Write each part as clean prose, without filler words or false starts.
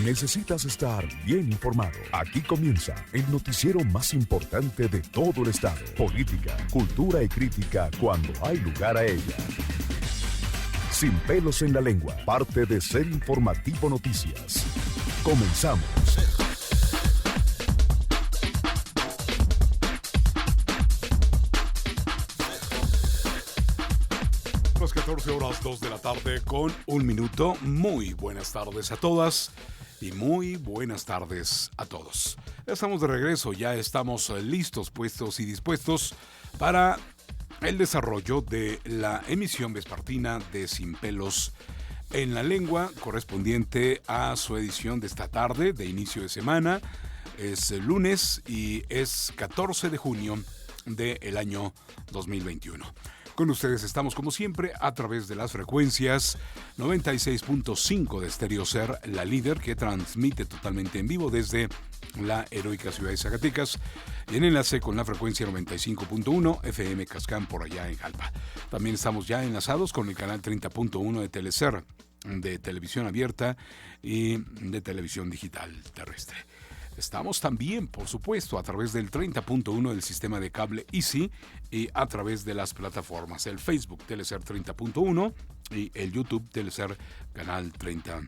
Necesitas estar bien informado. Aquí comienza el noticiero más importante de todo el estado. Política, cultura y crítica cuando hay lugar a ella. Sin pelos en la lengua, parte de Ser Informativo Noticias. Comenzamos. 14 horas 2 de la tarde con un minuto. Muy buenas tardes a todas y muy buenas tardes a todos. Ya estamos de regreso, ya estamos listos, puestos y dispuestos para el desarrollo de la emisión vespertina de Sin Pelos en la Lengua, correspondiente a su edición de esta tarde, de inicio de semana. Es lunes y es 14 de junio del año 2021. Con ustedes estamos como siempre a través de las frecuencias 96.5 de Stereo Ser, la líder que transmite totalmente en vivo desde la heroica ciudad de Zacatecas, y en enlace con la frecuencia 95.1 FM Cascán por allá en Jalpa. También estamos ya enlazados con el canal 30.1 de Telecer, de televisión abierta y de televisión digital terrestre. Estamos también, por supuesto, a través del 30.1 del sistema de cable Easy y a través de las plataformas, el Facebook Telecer 30.1 y el YouTube Telecer Canal 30.1.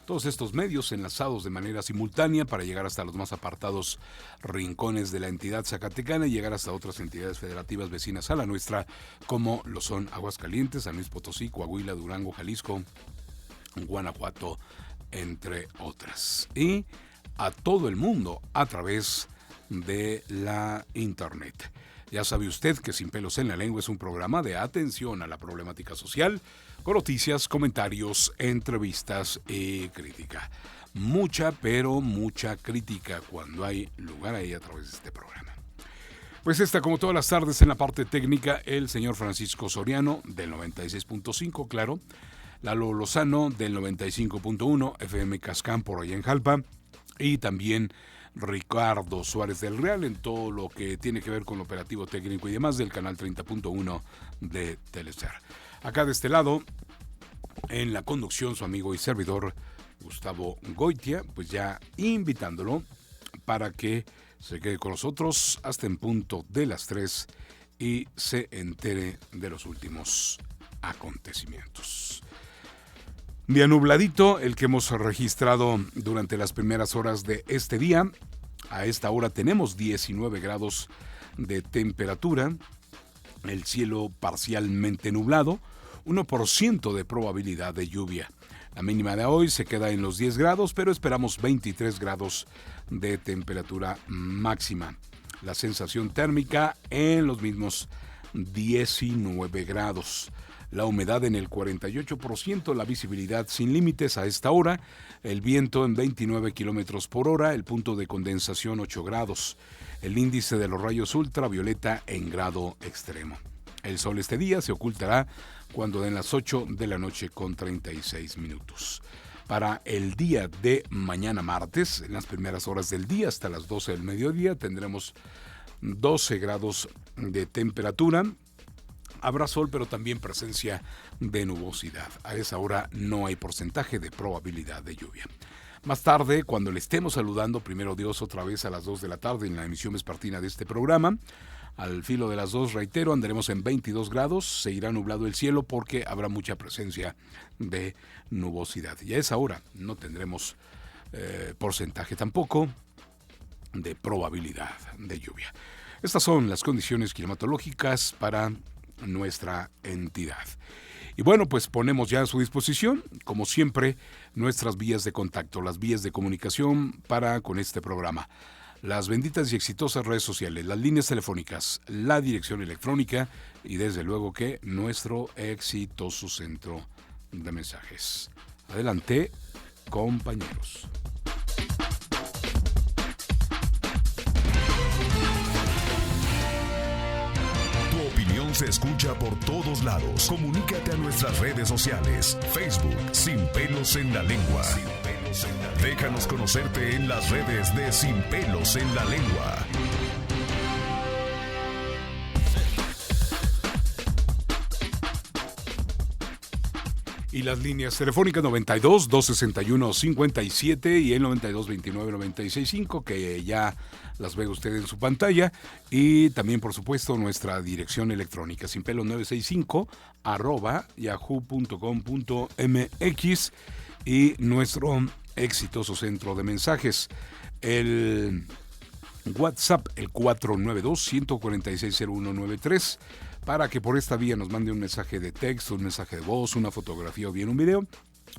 Todos estos medios enlazados de manera simultánea para llegar hasta los más apartados rincones de la entidad zacatecana y llegar hasta otras entidades federativas vecinas a la nuestra, como lo son Aguascalientes, San Luis Potosí, Coahuila, Durango, Jalisco, Guanajuato, entre otras, y a todo el mundo a través de la internet. Ya sabe usted que Sin Pelos en la Lengua es un programa de atención a la problemática social, con noticias, comentarios, entrevistas y crítica. Mucha, pero mucha crítica cuando hay lugar a ella a través de este programa. Pues esta, como todas las tardes, en la parte técnica, el señor Francisco Soriano, del 96.5, claro, Lalo Lozano del 95.1 FM Cascán por allá en Jalpa, y también Ricardo Suárez del Real en todo lo que tiene que ver con el operativo técnico y demás del canal 30.1 de Telecer. Acá de este lado, en la conducción, su amigo y servidor Gustavo Goitia, pues ya invitándolo para que se quede con nosotros hasta en punto de las 3 y se entere de los últimos acontecimientos. Día nubladito, el que hemos registrado durante las primeras horas de este día. A esta hora tenemos 19 grados de temperatura, el cielo parcialmente nublado, 1% de probabilidad de lluvia. La mínima de hoy se queda en los 10 grados, pero esperamos 23 grados de temperatura máxima. La sensación térmica en los mismos 19 grados. La humedad en el 48%, la visibilidad sin límites a esta hora, el viento en 29 kilómetros por hora, el punto de condensación 8 grados, el índice de los rayos ultravioleta en grado extremo. El sol este día se ocultará cuando den las 8 de la noche con 36 minutos. Para el día de mañana martes, en las primeras horas del día hasta las 12 del mediodía, tendremos 12 grados de temperatura. Habrá sol, pero también presencia de nubosidad. A esa hora no hay porcentaje de probabilidad de lluvia. Más tarde, cuando le estemos saludando, primero Dios, otra vez a las 2 de la tarde en la emisión vespertina de este programa, al filo de las 2, reitero, andaremos en 22 grados, se irá nublado el cielo porque habrá mucha presencia de nubosidad. Y a esa hora no tendremos porcentaje tampoco de probabilidad de lluvia. Estas son las condiciones climatológicas para nuestra entidad. Y bueno, pues ponemos ya a su disposición, como siempre, nuestras vías de contacto, las vías de comunicación para con este programa. Las benditas y exitosas redes sociales, las líneas telefónicas, la dirección electrónica y desde luego que nuestro exitoso centro de mensajes. Adelante, compañeros. Se escucha por todos lados. Comunícate a nuestras redes sociales. Facebook, Sin Pelos en la Lengua. Déjanos conocerte en las redes de Sin Pelos en la Lengua. Y las líneas telefónicas 92-261-57 y el 92-29-96-5, que ya las ve usted en su pantalla. Y también, por supuesto, nuestra dirección electrónica, sinpelo965 @yahoo.com.mx, y nuestro exitoso centro de mensajes, el WhatsApp, el 492-146-0193, para que por esta vía nos mande un mensaje de texto, un mensaje de voz, una fotografía o bien un video,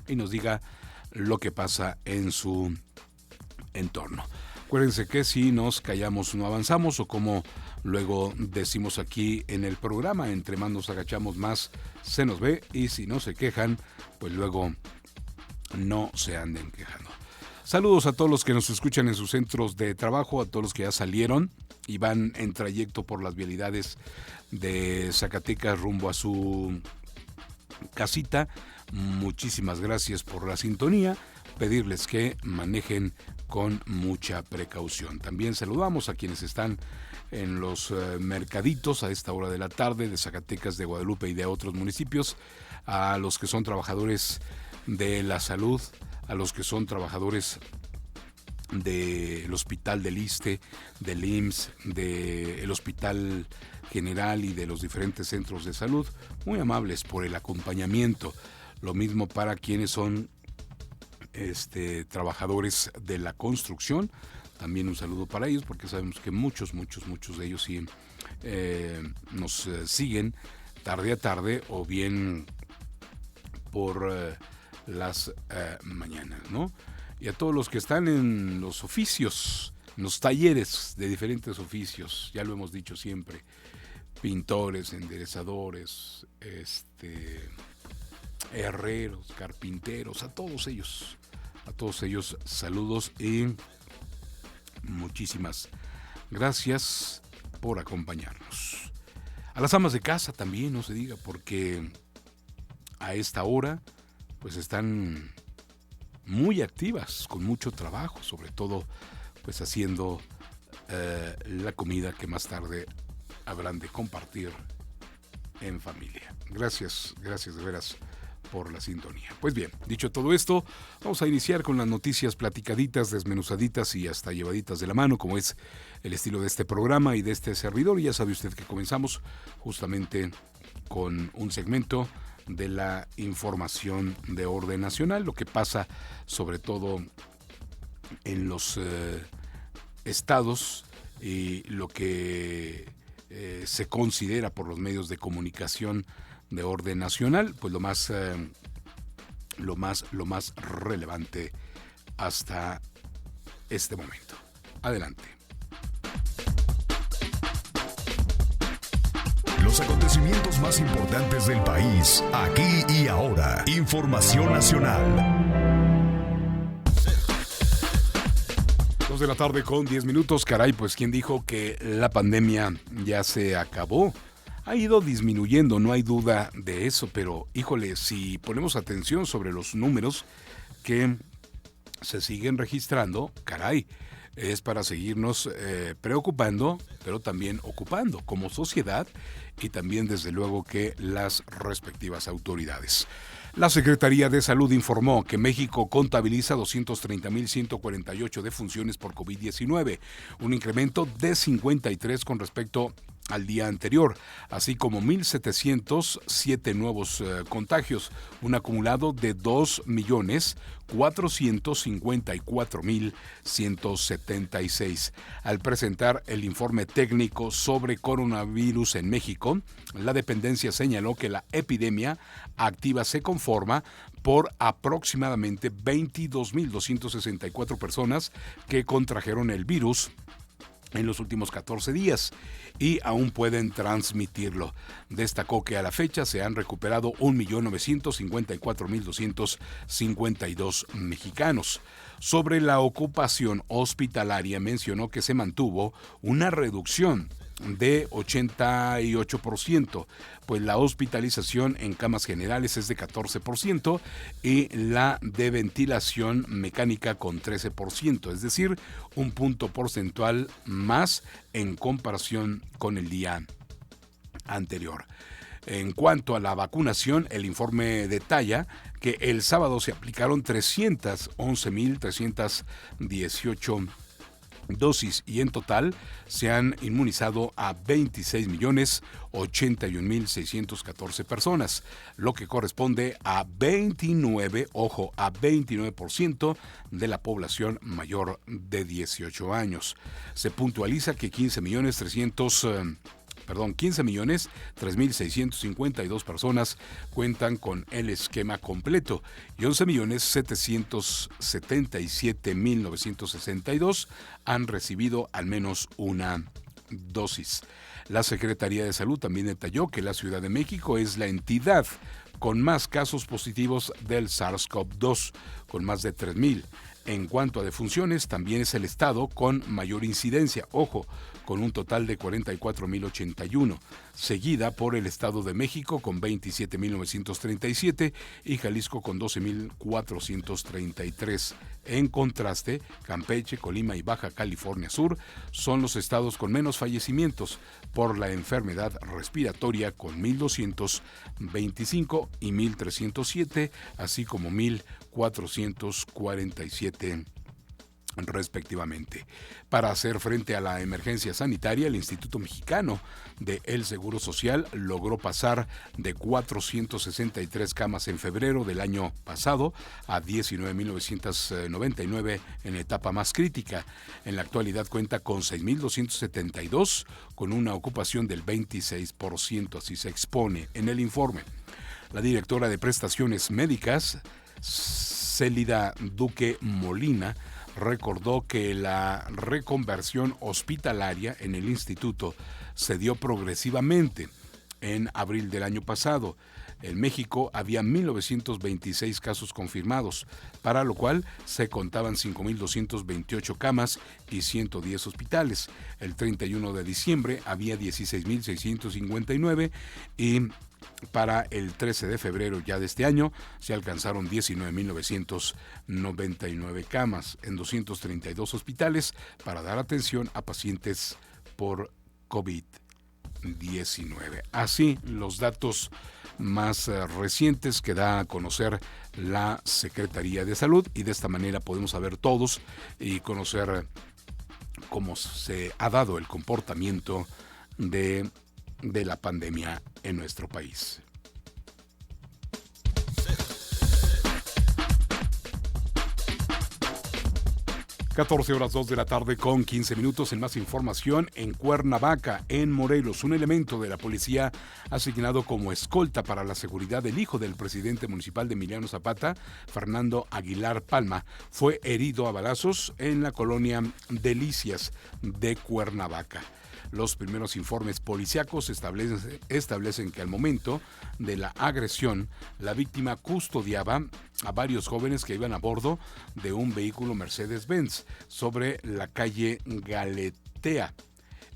y nos diga lo que pasa en su entorno. Acuérdense que si nos callamos no avanzamos, o como luego decimos aquí en el programa, entre más nos agachamos más se nos ve, y si no se quejan, pues luego no se anden quejando. Saludos a todos los que nos escuchan en sus centros de trabajo, a todos los que ya salieron y van en trayecto por las vialidades de Zacatecas rumbo a su casita. Muchísimas gracias por la sintonía. Pedirles que manejen con mucha precaución. También saludamos a quienes están en los mercaditos a esta hora de la tarde de Zacatecas, de Guadalupe y de otros municipios, a los que son trabajadores de la salud, a los que son trabajadores del Hospital del Iste, del IMSS, del Hospital General y de los diferentes centros de salud, muy amables por el acompañamiento. Lo mismo para quienes son trabajadores de la construcción, también un saludo para ellos, porque sabemos que muchos de ellos sí nos siguen tarde a tarde, o bien por las mañanas, ¿no? Y a todos los que están en los oficios, en los talleres de diferentes oficios, ya lo hemos dicho siempre, pintores, enderezadores, herreros, carpinteros, a todos ellos saludos y muchísimas gracias por acompañarnos. A las amas de casa también, no se diga, porque a esta hora pues están muy activas, con mucho trabajo, sobre todo pues haciendo la comida que más tarde habrán de compartir en familia. Gracias de veras por la sintonía. Pues bien, dicho todo esto, vamos a iniciar con las noticias platicaditas, desmenuzaditas y hasta llevaditas de la mano, como es el estilo de este programa y de este servidor. Y ya sabe usted que comenzamos justamente con un segmento de la información de orden nacional, lo que pasa sobre todo en los estados y lo que se considera por los medios de comunicación de orden nacional, pues lo más relevante hasta este momento. Adelante. Los acontecimientos más importantes del país, aquí y ahora. Información nacional. 2 de la tarde con 10 minutos. Caray, pues ¿quién dijo que la pandemia ya se acabó? Ha ido disminuyendo, no hay duda de eso, pero híjole, si ponemos atención sobre los números que se siguen registrando, caray, es para seguirnos preocupando, pero también ocupando como sociedad, y también desde luego que las respectivas autoridades. La Secretaría de Salud informó que México contabiliza 230,148 defunciones por COVID-19, un incremento de 53 con respecto al día anterior, así como 1,707 nuevos contagios, un acumulado de 2,454,176. Al presentar el informe técnico sobre coronavirus en México, la dependencia señaló que la epidemia activa se conforma por aproximadamente 22,264 personas que contrajeron el virus en los últimos 14 días y aún pueden transmitirlo. Destacó que a la fecha se han recuperado 1,954,252 mexicanos. Sobre la ocupación hospitalaria mencionó que se mantuvo una reducción de 88%, pues la hospitalización en camas generales es de 14% y la de ventilación mecánica con 13%, es decir, un punto porcentual más en comparación con el día anterior. En cuanto a la vacunación, el informe detalla que el sábado se aplicaron 311.318 dosis y en total se han inmunizado a 26.081.614 personas, lo que corresponde a 29% de la población mayor de 18 años. Se puntualiza que 15.003.652 personas cuentan con el esquema completo y 11.777.962 han recibido al menos una dosis. La Secretaría de Salud también detalló que la Ciudad de México es la entidad con más casos positivos del SARS-CoV-2, con más de 3,000. En cuanto a defunciones, también es el estado con mayor incidencia, con un total de 44.081, seguida por el Estado de México con 27.937 y Jalisco con 12.433. En contraste, Campeche, Colima y Baja California Sur son los estados con menos fallecimientos por la enfermedad respiratoria, con 1.225 y 1.307, así como 1.447 respectivamente. Para hacer frente a la emergencia sanitaria, el Instituto Mexicano del Seguro Social logró pasar de 463 camas en febrero del año pasado a 19.999 en la etapa más crítica. En la actualidad cuenta con 6.272, con una ocupación del 26%, así se expone en el informe. La directora de Prestaciones Médicas, Célida Duque Molina, recordó que la reconversión hospitalaria en el instituto se dio progresivamente. En abril del año pasado, en México había 1.926 casos confirmados, para lo cual se contaban 5.228 camas y 110 hospitales. El 31 de diciembre había 16.659 y para el 13 de febrero ya de este año se alcanzaron 19.999 camas en 232 hospitales para dar atención a pacientes por COVID-19. Así, los datos más recientes que da a conocer la Secretaría de Salud, y de esta manera podemos saber todos y conocer cómo se ha dado el comportamiento de la pandemia en nuestro país. (14:02 de la tarde con 15 minutos). En más información, en Cuernavaca, en Morelos, un elemento de la policía asignado como escolta para la seguridad del hijo del presidente municipal de Emiliano Zapata, Fernando Aguilar Palma, fue herido a balazos en la colonia Delicias de Cuernavaca. Los primeros informes policíacos establecen que al momento de la agresión, la víctima custodiaba a varios jóvenes que iban a bordo de un vehículo Mercedes-Benz sobre la calle Galetea,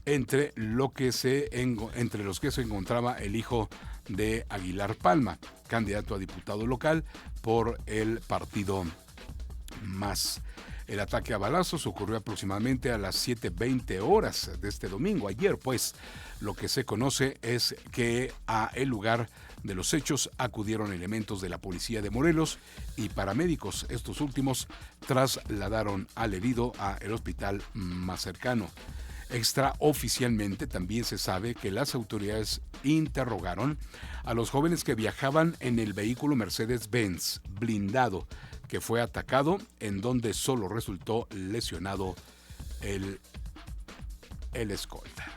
entre los que se encontraba el hijo de Aguilar Palma, candidato a diputado local por el partido MAS. El ataque a balazos ocurrió aproximadamente a las 7:20 horas de este domingo. Ayer, pues, lo que se conoce es que a el lugar de los hechos acudieron elementos de la policía de Morelos y paramédicos. Estos últimos trasladaron al herido al hospital más cercano. Extraoficialmente también se sabe que las autoridades interrogaron a los jóvenes que viajaban en el vehículo Mercedes-Benz blindado que fue atacado, en donde solo resultó lesionado el escolta.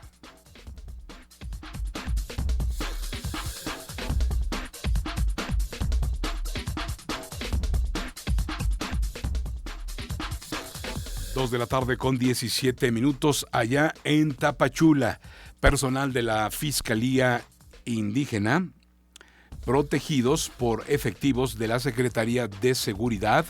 (2 de la tarde con 17 minutos) allá en Tapachula. Personal de la Fiscalía Indígena, protegidos por efectivos de la Secretaría de Seguridad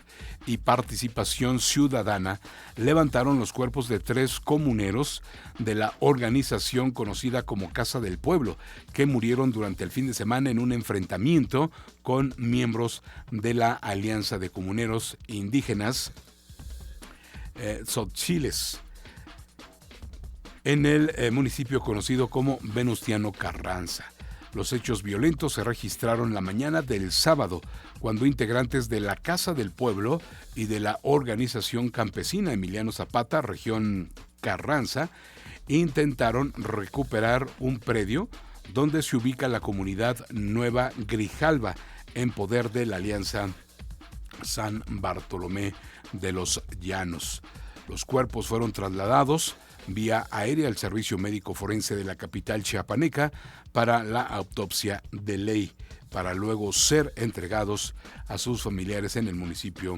y Participación Ciudadana, levantaron los cuerpos de 3 comuneros de la organización conocida como Casa del Pueblo, que murieron durante el fin de semana en un enfrentamiento con miembros de la Alianza de Comuneros Indígenas Tzotziles, en el municipio conocido como Venustiano Carranza. Los hechos violentos se registraron la mañana del sábado, cuando integrantes de la Casa del Pueblo y de la organización campesina Emiliano Zapata, región Carranza, intentaron recuperar un predio donde se ubica la comunidad Nueva Grijalva, en poder de la Alianza San Bartolomé de los Llanos. Los cuerpos fueron trasladados vía aérea al Servicio Médico Forense de la capital chiapaneca para la autopsia de ley, para luego ser entregados a sus familiares en el municipio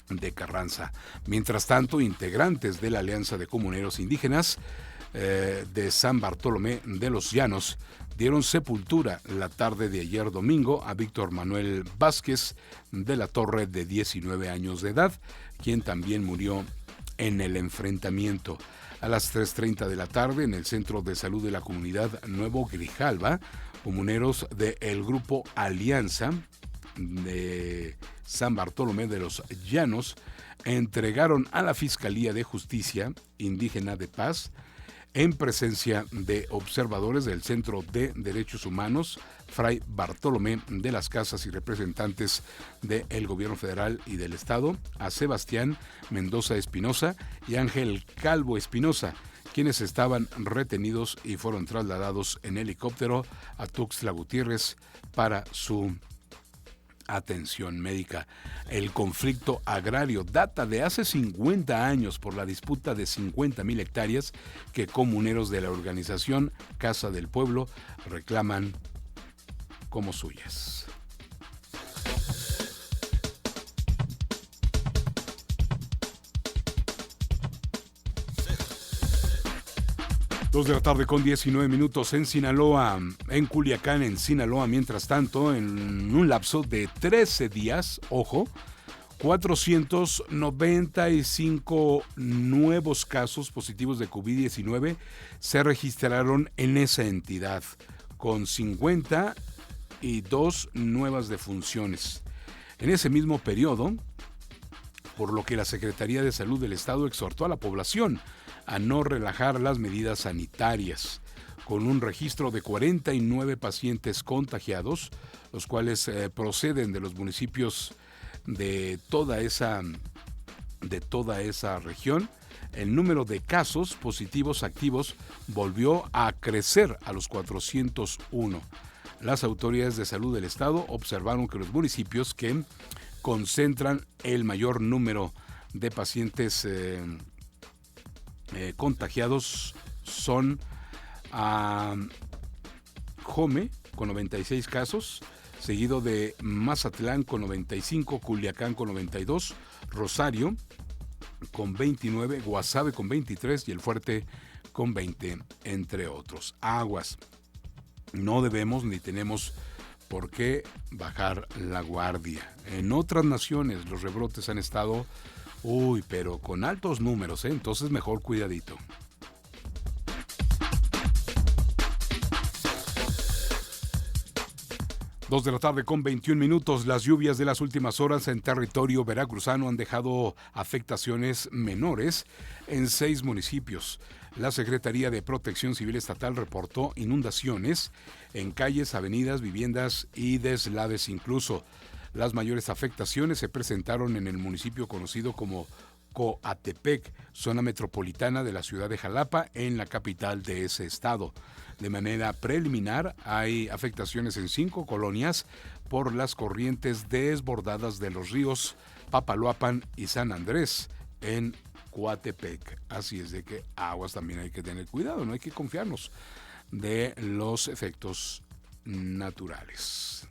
de Carranza. Mientras tanto, integrantes de la Alianza de Comuneros Indígenas de San Bartolomé de los Llanos dieron sepultura la tarde de ayer domingo a Víctor Manuel Vázquez de la Torre, de 19 años de edad, quien también murió en el enfrentamiento. A las 3:30 de la tarde, en el Centro de Salud de la Comunidad Nuevo Grijalva, comuneros del Grupo Alianza de San Bartolomé de los Llanos entregaron a la Fiscalía de Justicia Indígena de Paz, en presencia de observadores del Centro de Derechos Humanos Fray Bartolomé de las Casas y representantes del Gobierno Federal y del Estado, a Sebastián Mendoza Espinosa y Ángel Calvo Espinosa, quienes estaban retenidos y fueron trasladados en helicóptero a Tuxtla Gutiérrez para su atención médica. El conflicto agrario data de hace 50 años por la disputa de 50,000 hectáreas que comuneros de la organización Casa del Pueblo reclaman como suyas. Dos de la tarde con 19 minutos en Sinaloa, en Culiacán, en Sinaloa. Mientras tanto, en un lapso de 13 días, 495 nuevos casos positivos de COVID-19 se registraron en esa entidad, con 52 nuevas defunciones. En ese mismo periodo, por lo que la Secretaría de Salud del Estado exhortó a la población a no relajar las medidas sanitarias, con un registro de 49 pacientes contagiados, los cuales proceden de los municipios de toda esa región. El número de casos positivos activos volvió a crecer a los 401. Las autoridades de salud del estado observaron que los municipios que concentran el mayor número de pacientes contagiados son Jome, con 96 casos, seguido de Mazatlán con 95, Culiacán con 92, Rosario con 29, Guasave con 23 y El Fuerte con 20, entre otros. Aguas. No debemos ni tenemos por qué bajar la guardia. En otras naciones los rebrotes han estado, pero con altos números, entonces mejor cuidadito. Dos de la tarde con 21 minutos. Las lluvias de las últimas horas en territorio veracruzano han dejado afectaciones menores en 6 municipios. La Secretaría de Protección Civil Estatal reportó inundaciones en calles, avenidas, viviendas y deslaves incluso. Las mayores afectaciones se presentaron en el municipio conocido como Coatepec, zona metropolitana de la ciudad de Jalapa, en la capital de ese estado. De manera preliminar, hay afectaciones en 5 colonias por las corrientes desbordadas de los ríos Papaloapan y San Andrés en Coatepec. Así es de que aguas, también hay que tener cuidado, no hay que confiarnos de los efectos naturales.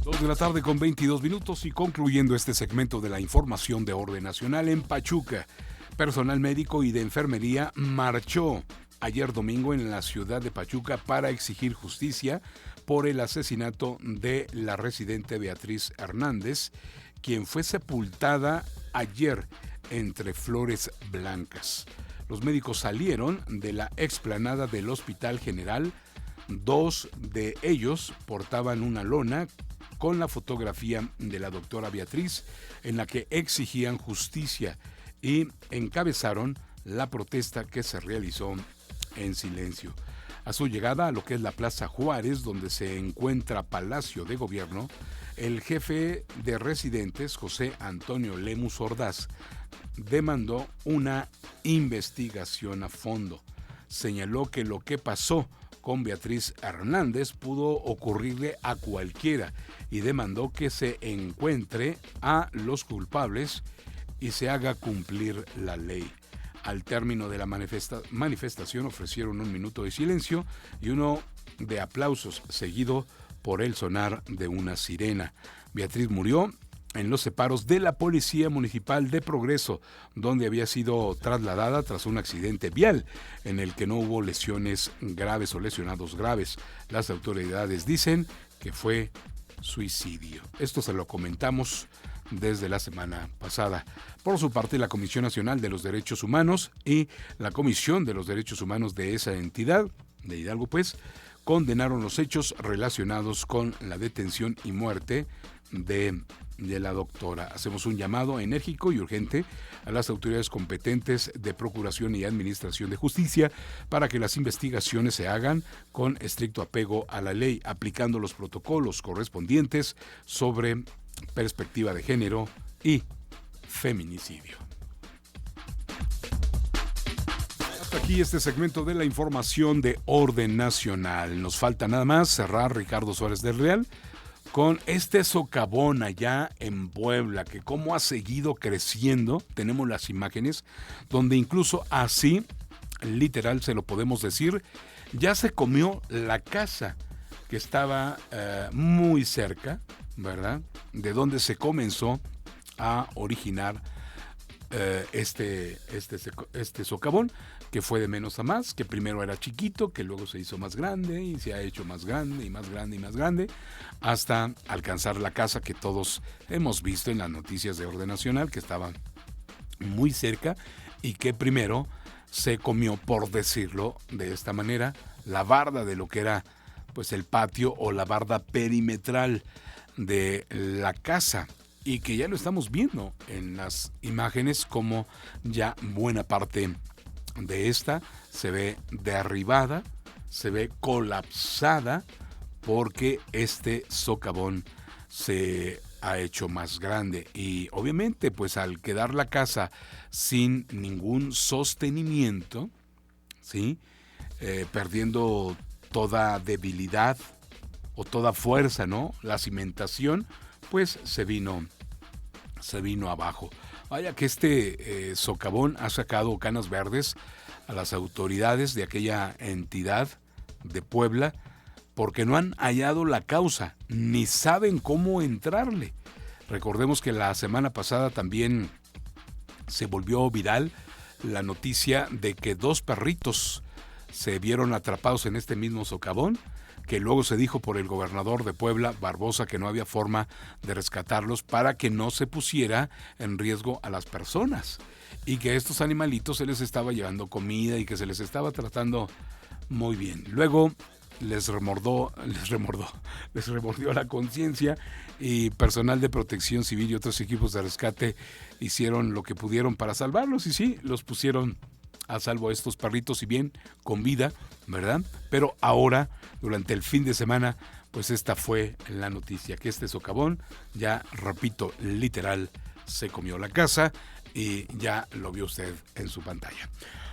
2 de la tarde con 22 minutos y concluyendo este segmento de la información de orden nacional. En Pachuca, personal médico y de enfermería marchó ayer domingo en la ciudad de Pachuca para exigir justicia por el asesinato de la residente Beatriz Hernández, quien fue sepultada ayer entre flores blancas. Los médicos salieron de la explanada del Hospital General. 2 de ellos portaban una lona con la fotografía de la doctora Beatriz, en la que exigían justicia, y encabezaron la protesta que se realizó en silencio. A su llegada a lo que es la Plaza Juárez, donde se encuentra Palacio de Gobierno, el jefe de residentes, José Antonio Lemus Ordaz, demandó una investigación a fondo. Señaló que lo que pasó con Beatriz Hernández pudo ocurrirle a cualquiera y demandó que se encuentre a los culpables y se haga cumplir la ley. Al término de la manifestación ofrecieron 1 minuto de silencio y uno de aplausos, seguido por el sonar de una sirena. Beatriz murió en los separos de la Policía Municipal de Progreso, donde había sido trasladada tras un accidente vial en el que no hubo lesiones graves o lesionados graves. Las autoridades dicen que fue suicidio. Esto se lo comentamos desde la semana pasada. Por su parte, la Comisión Nacional de los Derechos Humanos y la Comisión de los Derechos Humanos de esa entidad, de Hidalgo pues, condenaron los hechos relacionados con la detención y muerte de la doctora. Hacemos un llamado enérgico y urgente a las autoridades competentes de Procuración y Administración de Justicia para que las investigaciones se hagan con estricto apego a la ley, aplicando los protocolos correspondientes sobre perspectiva de género y feminicidio. Hasta aquí este segmento de la información de orden nacional. Nos falta nada más cerrar, Ricardo Suárez del Real, con este socavón allá en Puebla, que cómo ha seguido creciendo. Tenemos las imágenes donde incluso así, literal se lo podemos decir, ya se comió la casa que estaba muy cerca, ¿verdad?, de donde se comenzó a originar este socavón, que fue de menos a más, que primero era chiquito, que luego se hizo más grande y se ha hecho más grande y más grande y más grande, hasta alcanzar la casa que todos hemos visto en las noticias de orden nacional, que estaba muy cerca y que primero se comió, por decirlo de esta manera, la barda de lo que era pues el patio o la barda perimetral de la casa, y que ya lo estamos viendo en las imágenes como ya buena parte de esta se ve derribada, se ve colapsada, porque este socavón se ha hecho más grande y obviamente pues al quedar la casa sin ningún sostenimiento, ¿sí?, perdiendo toda debilidad o toda fuerza, ¿no?, la cimentación, pues se vino abajo. Vaya que este socavón ha sacado canas verdes a las autoridades de aquella entidad de Puebla, porque no han hallado la causa, ni saben cómo entrarle. Recordemos que la semana pasada también se volvió viral la noticia de que 2 perritos se vieron atrapados en este mismo socavón, que luego se dijo por el gobernador de Puebla, Barbosa, que no había forma de rescatarlos para que no se pusiera en riesgo a las personas, y que a estos animalitos se les estaba llevando comida y que se les estaba tratando muy bien. Luego les remordió la conciencia, y personal de Protección Civil y otros equipos de rescate hicieron lo que pudieron para salvarlos, y sí, los pusieron a salvo a estos perritos, y bien, con vida, ¿verdad? Pero ahora, durante el fin de semana, pues esta fue la noticia, que este socavón, ya repito, literal, se comió la casa, y ya lo vio usted en su pantalla.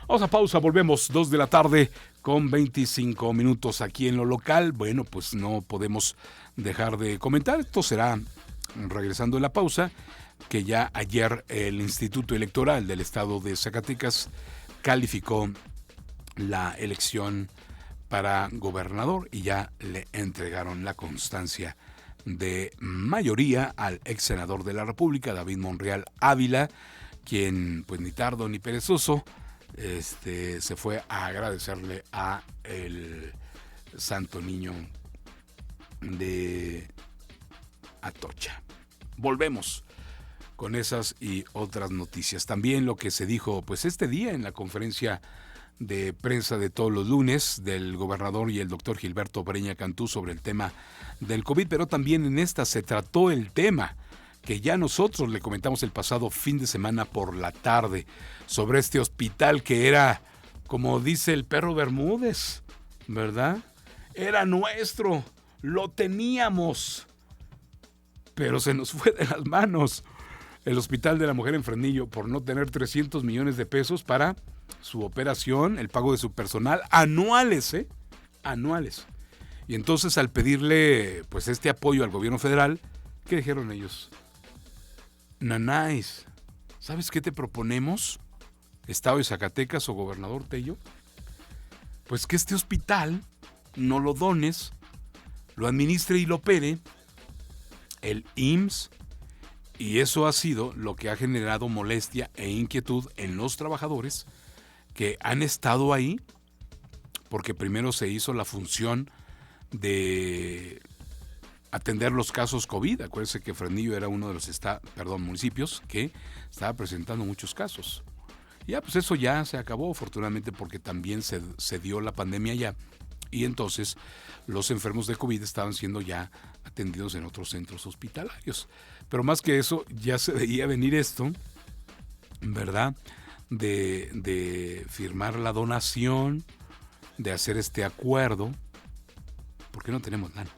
Vamos a pausa, volvemos 2 de la tarde con 25 minutos aquí en lo local. Bueno, pues no podemos dejar de comentar, esto será regresando de la pausa, que ya ayer el Instituto Electoral del Estado de Zacatecas calificó la elección para gobernador y ya le entregaron la constancia de mayoría al ex senador de la República, David Monreal Ávila, quien pues ni tardo ni perezoso se fue a agradecerle a el Santo Niño de Atocha. Volvemos con esas y otras noticias. También lo que se dijo pues este día en la conferencia de prensa de todos los lunes del gobernador y el doctor Gilberto Breña Cantú sobre el tema del COVID, pero también en esta se trató el tema que ya nosotros le comentamos el pasado fin de semana por la tarde, sobre este hospital que era como dice el perro Bermúdez, ¿verdad? Era nuestro, lo teníamos, pero se nos fue de las manos. El Hospital de la Mujer en Fresnillo, por no tener 300 millones de pesos para su operación, el pago de su personal, anuales. Y entonces, al pedirle pues este apoyo al gobierno federal, ¿qué dijeron ellos? Nanáis, ¿sabes qué te proponemos, Estado de Zacatecas o Gobernador Tello? Pues que este hospital no lo dones, lo administre y lo opere el IMSS, y eso ha sido lo que ha generado molestia e inquietud en los trabajadores que han estado ahí, porque primero se hizo la función de atender los casos COVID. Acuérdense que Fresnillo era uno de los municipios que estaba presentando muchos casos. Ya, pues eso ya se acabó, afortunadamente, porque también se dio la pandemia ya. Y entonces los enfermos de COVID estaban siendo ya atendidos en otros centros hospitalarios. Pero más que eso, ya se veía venir esto, ¿verdad? De firmar la donación, de hacer este acuerdo. ¿Por qué no tenemos lana?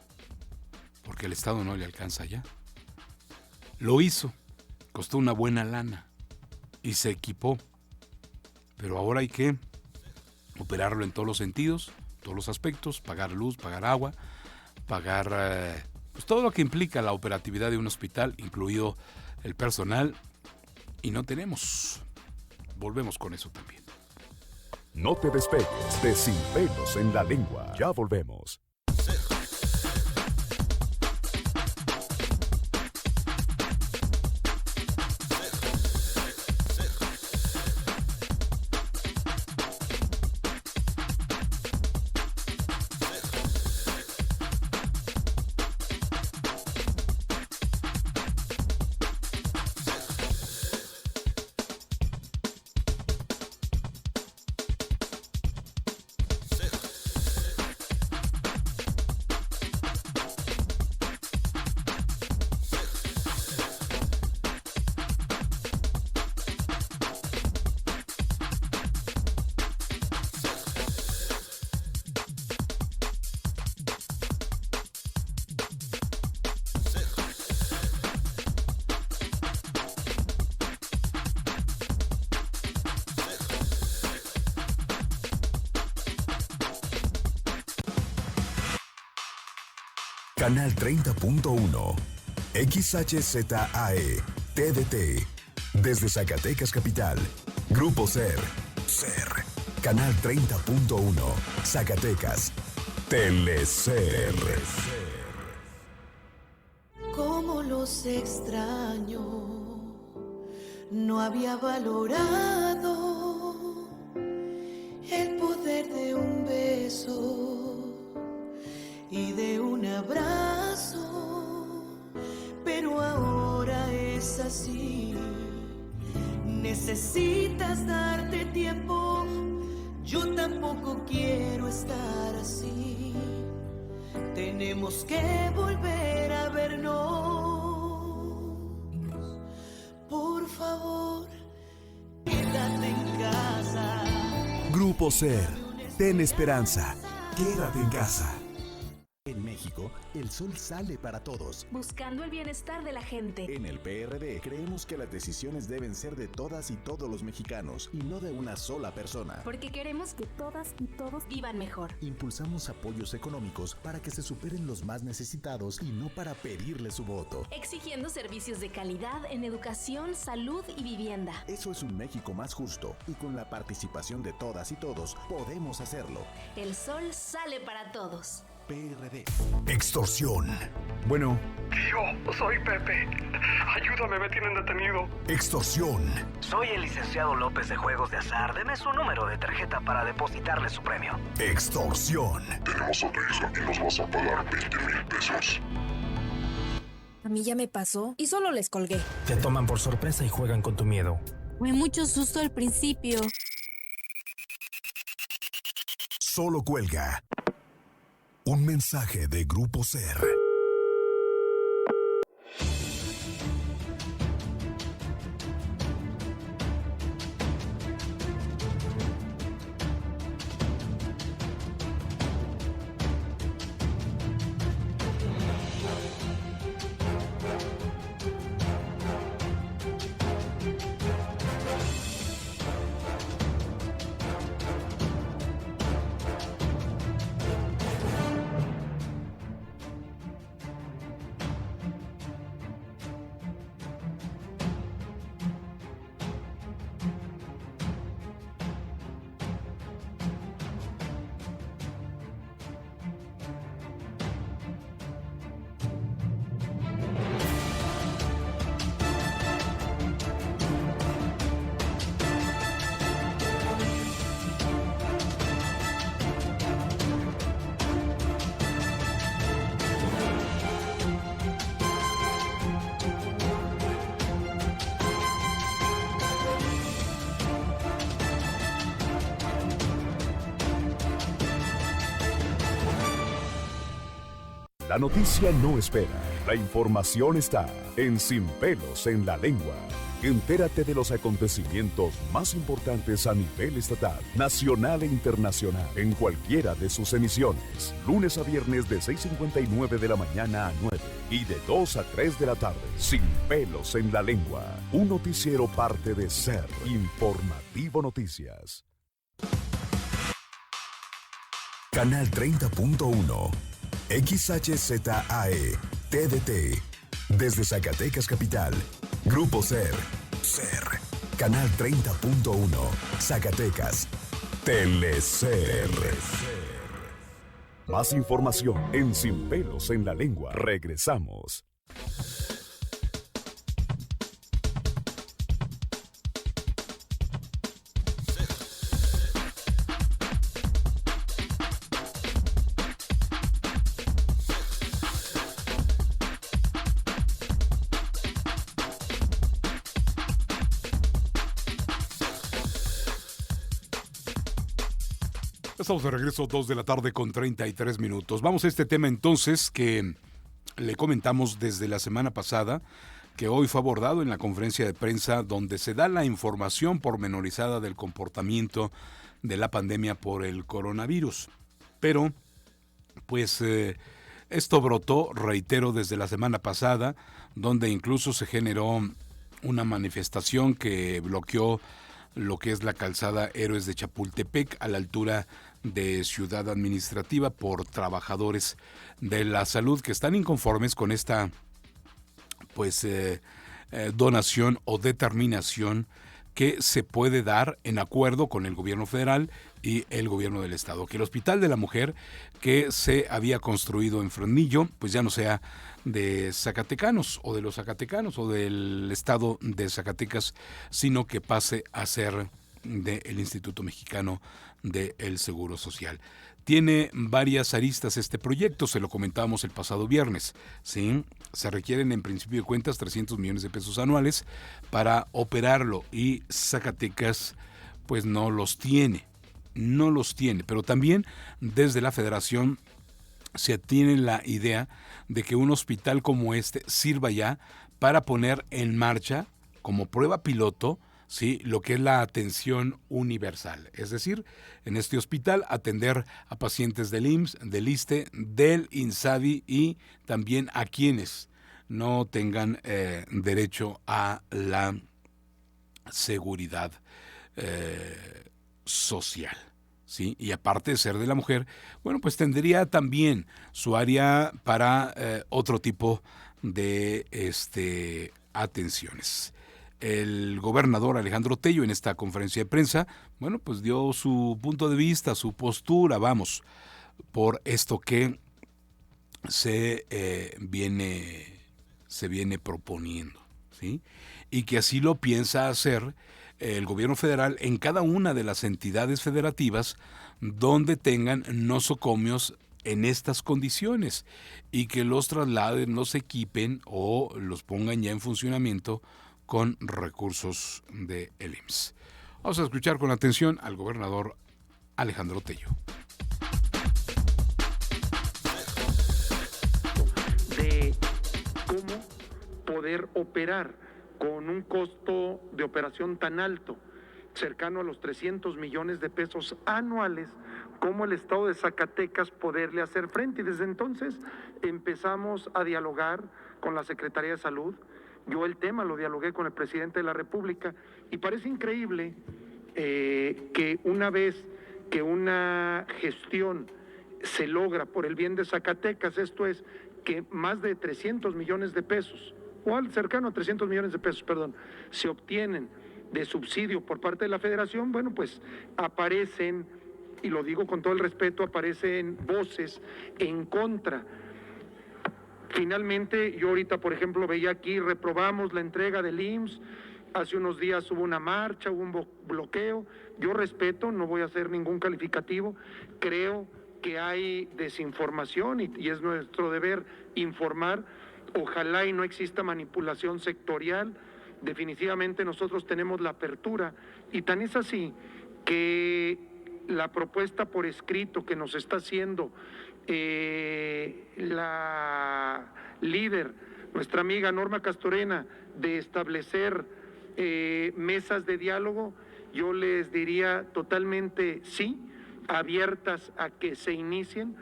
Porque el Estado no le alcanza ya. Lo hizo, costó una buena lana y se equipó. Pero ahora hay que operarlo en todos los sentidos, todos los aspectos, pagar luz, pagar agua, pagar pues todo lo que implica la operatividad de un hospital, incluido el personal, y no tenemos. Volvemos con eso también. No te despegues de Sin Pelos en la Lengua. Ya volvemos. Canal 30.1, XHZAE, TDT, desde Zacatecas Capital, Grupo SER, Canal 30.1, Zacatecas, Telecer. Cómo los extraño, no había valorado el poder de un beso y de un abrazo, pero ahora es así. Necesitas darte tiempo, yo tampoco quiero estar así. Tenemos que volver a vernos. Por favor, quédate en casa. Grupo SER, ten esperanza, quédate en casa. En México, el sol sale para todos. Buscando el bienestar de la gente. En el PRD creemos que las decisiones deben ser de todas y todos los mexicanos y no de una sola persona. Porque queremos que todas y todos vivan mejor. Impulsamos apoyos económicos para que se superen los más necesitados y no para pedirle su voto. Exigiendo servicios de calidad en educación, salud y vivienda. Eso es un México más justo y con la participación de todas y todos podemos hacerlo. El sol sale para todos. PRD. Extorsión. Bueno. Tío, soy Pepe. Ayúdame, me tienen detenido. Extorsión. Soy el licenciado López de Juegos de Azar. Deme su número de tarjeta para depositarle su premio. Extorsión. Tenemos a tu hija y nos vas a pagar 20,000 pesos. A mí ya me pasó y solo les colgué. Te toman por sorpresa y juegan con tu miedo. Fue mucho susto al principio. Solo cuelga. Un mensaje de Grupo SER. La noticia no espera, la información está en Sin Pelos en la Lengua. Entérate de los acontecimientos más importantes a nivel estatal, nacional e internacional en cualquiera de sus emisiones. Lunes a viernes de 6:59 de la mañana a 9 y de 2 a 3 de la tarde. Sin Pelos en la Lengua. Un noticiero parte de SER Informativo Noticias. Canal 30.1 XHZAE TDT. Desde Zacatecas Capital. Grupo SER. Canal 30.1 Zacatecas. Telecer. Más información en Sin Pelos en la Lengua. Regresamos. Estamos de regreso, 2 de la tarde con 33 minutos. Vamos a este tema entonces que le comentamos desde la semana pasada, que hoy fue abordado en la conferencia de prensa donde se da la información pormenorizada del comportamiento de la pandemia por el coronavirus. Pero, pues, esto brotó, reitero, desde la semana pasada, donde incluso se generó una manifestación que bloqueó lo que es la calzada Héroes de Chapultepec a la altura de Ciudad Administrativa por trabajadores de la salud que están inconformes con esta donación o determinación que se puede dar en acuerdo con el gobierno federal y el gobierno del estado. Que el Hospital de la Mujer que se había construido en Fresnillo, pues ya no sea de zacatecanos o de los zacatecanos o del estado de Zacatecas, sino que pase a ser del Instituto Mexicano del Seguro Social. Tiene varias aristas este proyecto, se lo comentábamos el pasado viernes, ¿sí? Se requieren en principio de cuentas 300 millones de pesos anuales para operarlo y Zacatecas pues no los tiene, pero también desde la federación se tiene la idea de que un hospital como este sirva ya para poner en marcha como prueba piloto, ¿sí?, lo que es la atención universal, es decir, en este hospital atender a pacientes del IMSS, del ISSSTE, del INSABI y también a quienes no tengan derecho a la seguridad social, ¿sí? Y aparte de ser de la mujer, bueno, pues tendría también su área para otro tipo de atenciones. El gobernador Alejandro Tello en esta conferencia de prensa, bueno, pues dio su punto de vista, su postura, vamos, por esto que se viene proponiendo, ¿sí? Y que así lo piensa hacer el gobierno federal en cada una de las entidades federativas donde tengan nosocomios en estas condiciones y que los trasladen, los equipen o los pongan ya en funcionamiento con recursos del IMSS. Vamos a escuchar con atención al gobernador Alejandro Tello. De cómo poder operar con un costo de operación tan alto, cercano a los 300 millones de pesos anuales, como el estado de Zacatecas poderle hacer frente. Y desde entonces empezamos a dialogar con la Secretaría de Salud. Yo el tema lo dialogué con el presidente de la República y parece increíble que una vez que una gestión se logra por el bien de Zacatecas, esto es que más de 300 millones de pesos, o al cercano a 300 millones de pesos, se obtienen de subsidio por parte de la Federación, bueno, pues aparecen, y lo digo con todo el respeto, aparecen voces en contra. Finalmente, yo ahorita, por ejemplo, veía aquí, reprobamos la entrega del IMSS, hace unos días hubo una marcha, hubo un bloqueo, yo respeto, no voy a hacer ningún calificativo, creo que hay desinformación y es nuestro deber informar, ojalá y no exista manipulación sectorial, definitivamente nosotros tenemos la apertura y tan es así que la propuesta por escrito que nos está haciendo la líder, nuestra amiga Norma Castorena, de establecer mesas de diálogo, yo les diría totalmente sí, abiertas a que se inicien.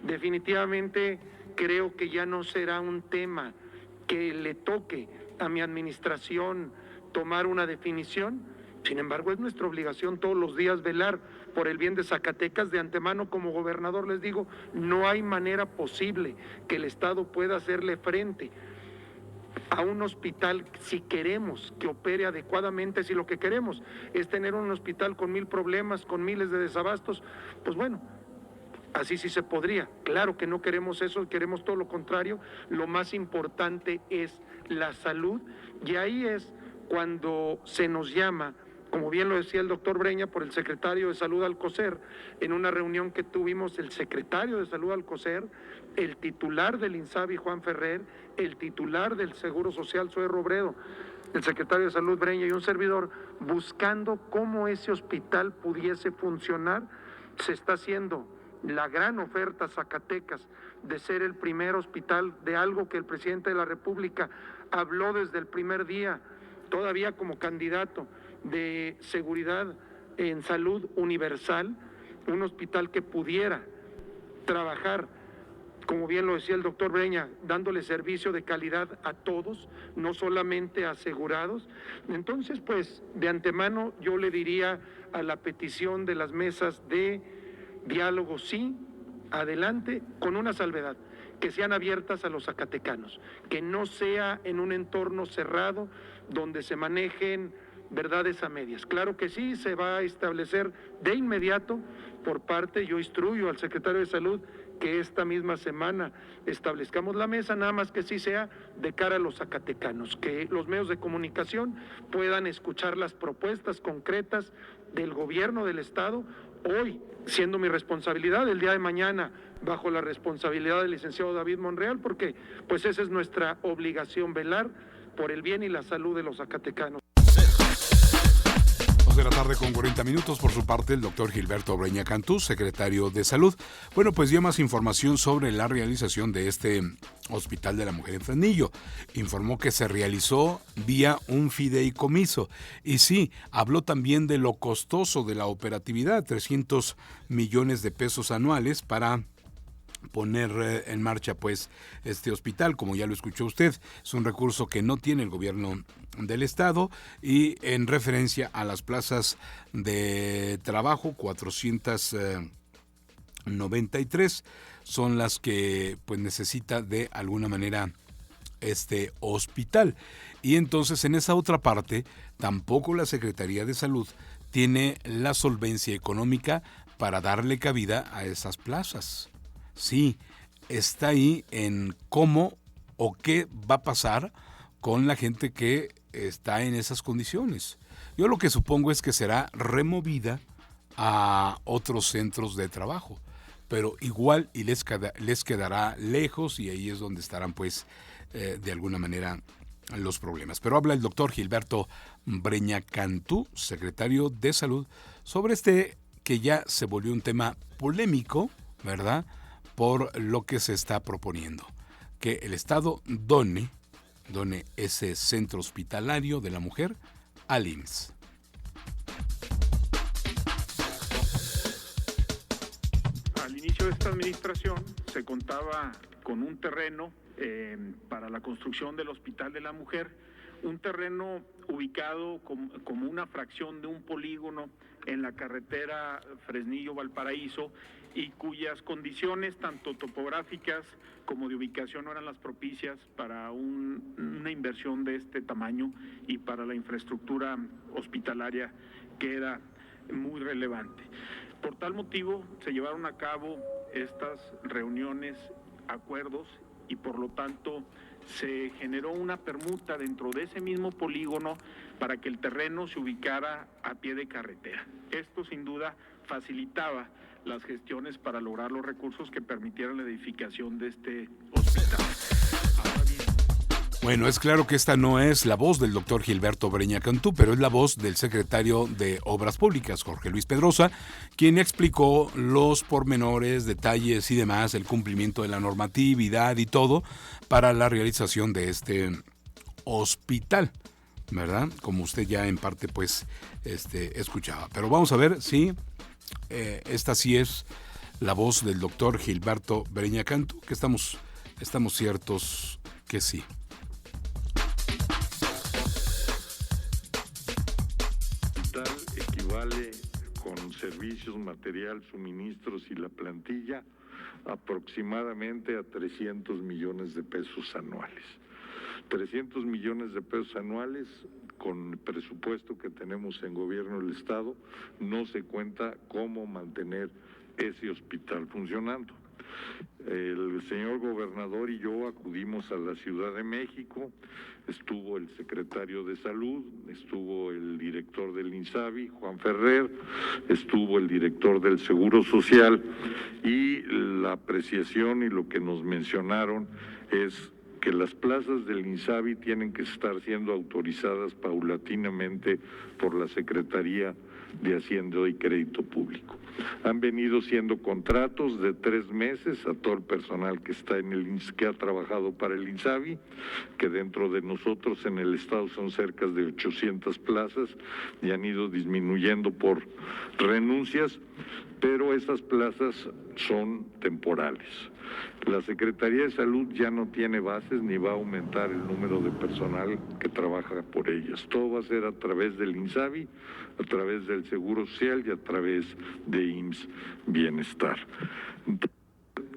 Definitivamente creo que ya no será un tema que le toque a mi administración tomar una definición. Sin embargo, es nuestra obligación todos los días velar por el bien de Zacatecas. De antemano, como gobernador, les digo, no hay manera posible que el Estado pueda hacerle frente a un hospital si queremos que opere adecuadamente. Si lo que queremos es tener un hospital con 1000 problemas, con miles de desabastos, pues bueno, así sí se podría. Claro que no queremos eso, queremos todo lo contrario. Lo más importante es la salud, y ahí es cuando se nos llama, como bien lo decía el doctor Breña, por el secretario de Salud Alcocer, en una reunión que tuvimos el secretario de Salud Alcocer, el titular del INSABI, Juan Ferrer, el titular del Seguro Social, Zoe Robredo, el secretario de Salud Breña y un servidor, buscando cómo ese hospital pudiese funcionar. Se está haciendo la gran oferta a Zacatecas de ser el primer hospital de algo que el presidente de la República habló desde el primer día, todavía como candidato, de seguridad en salud universal, un hospital que pudiera trabajar, como bien lo decía el doctor Breña, dándole servicio de calidad a todos, no solamente a asegurados. Entonces, pues, de antemano yo le diría a la petición de las mesas de diálogo, sí, adelante, con una salvedad, que sean abiertas a los zacatecanos, que no sea en un entorno cerrado donde se manejen verdades a medias. Claro que sí, se va a establecer de inmediato por parte, yo instruyo al secretario de Salud que esta misma semana establezcamos la mesa, nada más que sí sea de cara a los zacatecanos, que los medios de comunicación puedan escuchar las propuestas concretas del gobierno del Estado, hoy siendo mi responsabilidad, el día de mañana bajo la responsabilidad del licenciado David Monreal, porque pues esa es nuestra obligación, velar por el bien y la salud de los zacatecanos. 2 de la tarde con 40 minutos. Por su parte, el doctor Gilberto Breña Cantú, secretario de Salud, bueno, pues dio más información sobre la realización de este Hospital de la Mujer en Fresnillo. Informó que se realizó vía un fideicomiso. Y sí, habló también de lo costoso de la operatividad, 300 millones de pesos anuales para poner en marcha pues este hospital. Como ya lo escuchó usted, es un recurso que no tiene el gobierno del estado, y en referencia a las plazas de trabajo, 493 son las que pues necesita de alguna manera este hospital. Y entonces en esa otra parte tampoco la Secretaría de Salud tiene la solvencia económica para darle cabida a esas plazas. Sí, está ahí en cómo o qué va a pasar con la gente que está en esas condiciones. Yo lo que supongo es que será removida a otros centros de trabajo, pero igual y les quedará lejos, y ahí es donde estarán pues de alguna manera los problemas. Pero habla el doctor Gilberto Breña Cantú, secretario de Salud, sobre este que ya se volvió un tema polémico, ¿verdad?, por lo que se está proponiendo, que el Estado done ese centro hospitalario de la mujer al IMSS. Al inicio de esta administración se contaba con un terreno para la construcción del Hospital de la Mujer, un terreno ubicado como una fracción de un polígono en la carretera Fresnillo-Valparaíso, y cuyas condiciones tanto topográficas como de ubicación no eran las propicias para una inversión de este tamaño y para la infraestructura hospitalaria, que era muy relevante. Por tal motivo se llevaron a cabo estas reuniones, acuerdos, y por lo tanto se generó una permuta dentro de ese mismo polígono para que el terreno se ubicara a pie de carretera. Esto sin duda facilitaba las gestiones para lograr los recursos que permitieran la edificación de este hospital. Ahora bien, Bueno, es claro que esta no es la voz del doctor Gilberto Breña Cantú, pero es la voz del secretario de Obras Públicas, Jorge Luis Pedrosa, quien explicó los pormenores, detalles y demás, el cumplimiento de la normatividad y todo para la realización de este hospital, ¿verdad? Como usted ya en parte pues escuchaba. Pero vamos a ver si esta sí es la voz del doctor Gilberto Breña Cantú, que estamos ciertos que sí. Equivale con servicios, material, suministros y la plantilla aproximadamente a 300 millones de pesos anuales. 300 millones de pesos anuales con el presupuesto que tenemos en gobierno del Estado, no se cuenta cómo mantener ese hospital funcionando. El señor gobernador y yo acudimos a la Ciudad de México, estuvo el secretario de Salud, estuvo el director del INSABI, Juan Ferrer, estuvo el director del Seguro Social, y la apreciación y lo que nos mencionaron es que las plazas del INSABI tienen que estar siendo autorizadas paulatinamente por la Secretaría de Hacienda y Crédito Público. Han venido siendo contratos de 3 meses a todo el personal que está que ha trabajado para el INSABI, que dentro de nosotros en el estado son cerca de 800 plazas y han ido disminuyendo por renuncias, pero esas plazas son temporales. La Secretaría de Salud ya no tiene bases ni va a aumentar el número de personal que trabaja por ellas. Todo va a ser a través del INSABI, a través del Seguro Social y a través de IMSS Bienestar.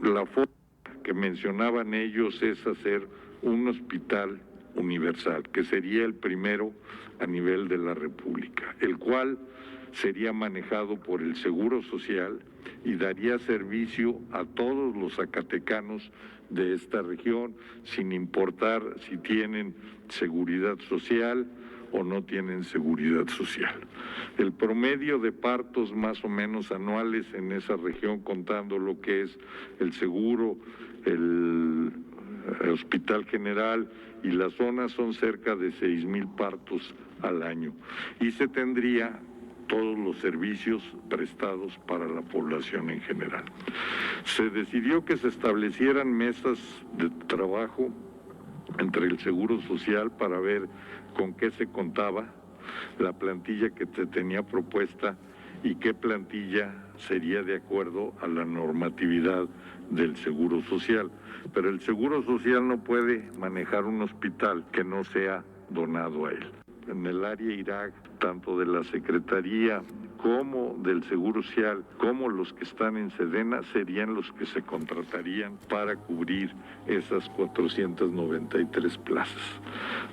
La forma que mencionaban ellos es hacer un hospital universal, que sería el primero a nivel de la República, el cual sería manejado por el Seguro Social y daría servicio a todos los zacatecanos de esta región, sin importar si tienen seguridad social o no tienen seguridad social. El promedio de partos más o menos anuales en esa región, contando lo que es el seguro, el Hospital General y la zona, son cerca de 6,000 partos al año. Y se tendría todos los servicios prestados para la población en general. Se decidió que se establecieran mesas de trabajo entre el Seguro Social para ver con qué se contaba, la plantilla que se tenía propuesta y qué plantilla sería de acuerdo a la normatividad del Seguro Social. Pero el Seguro Social no puede manejar un hospital que no sea donado a él. En el área Irak, tanto de la Secretaría como del Seguro Social, como los que están en Sedena, serían los que se contratarían para cubrir esas 493 plazas.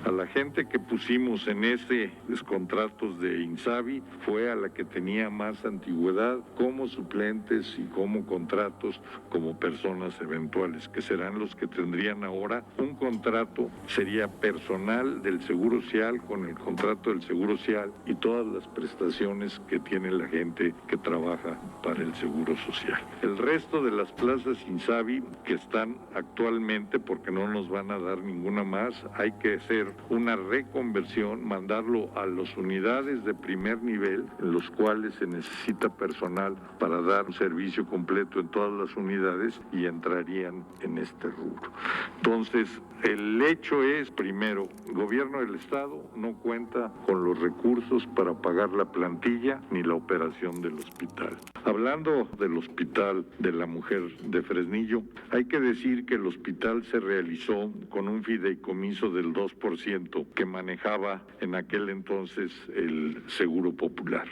A la gente que pusimos en esos contratos de INSABI fue a la que tenía más antigüedad como suplentes y como contratos como personas eventuales, que serán los que tendrían ahora un contrato, sería personal del Seguro Social con el contrato del Seguro Social y todas las prestaciones que tiene la gente que trabaja para el Seguro Social. El resto de las plazas INSABI que están actualmente, porque no nos van a dar ninguna más, hay que hacer una reconversión, mandarlo a las unidades de primer nivel, en los cuales se necesita personal para dar un servicio completo en todas las unidades y entrarían en este rubro. Entonces, el hecho es, primero, el gobierno del Estado no cuenta con los recursos para pagar la plantilla ni la operación del hospital. Hablando del hospital de la mujer de Fresnillo, hay que decir que el hospital se realizó con un fideicomiso del 2% que manejaba en aquel entonces el Seguro Popular.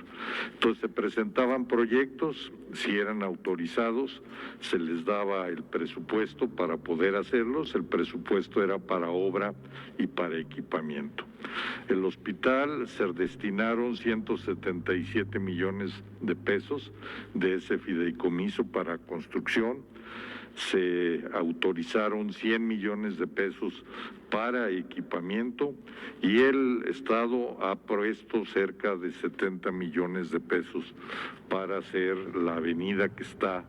Entonces se presentaban proyectos, si eran autorizados, se les daba el presupuesto para poder hacerlos, el presupuesto era para obra y para equipamiento. El hospital se destinaron 177 millones de pesos de ese fideicomiso para construcción, se autorizaron 100 millones de pesos para equipamiento y el Estado ha puesto cerca de 70 millones de pesos para hacer la avenida que está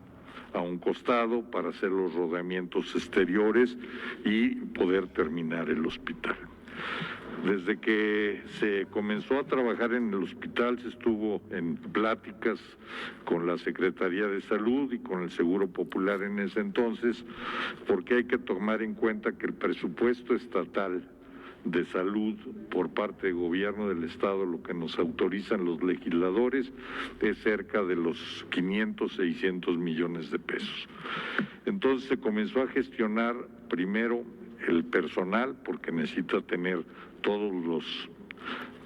a un costado para hacer los rodeamientos exteriores y poder terminar el hospital. Desde que se comenzó a trabajar en el hospital, se estuvo en pláticas con la Secretaría de Salud y con el Seguro Popular en ese entonces, porque hay que tomar en cuenta que el presupuesto estatal de salud por parte del gobierno del estado, lo que nos autorizan los legisladores, es cerca de los 500, 600 millones de pesos. Entonces se comenzó a gestionar primero el personal, porque necesita tener todas las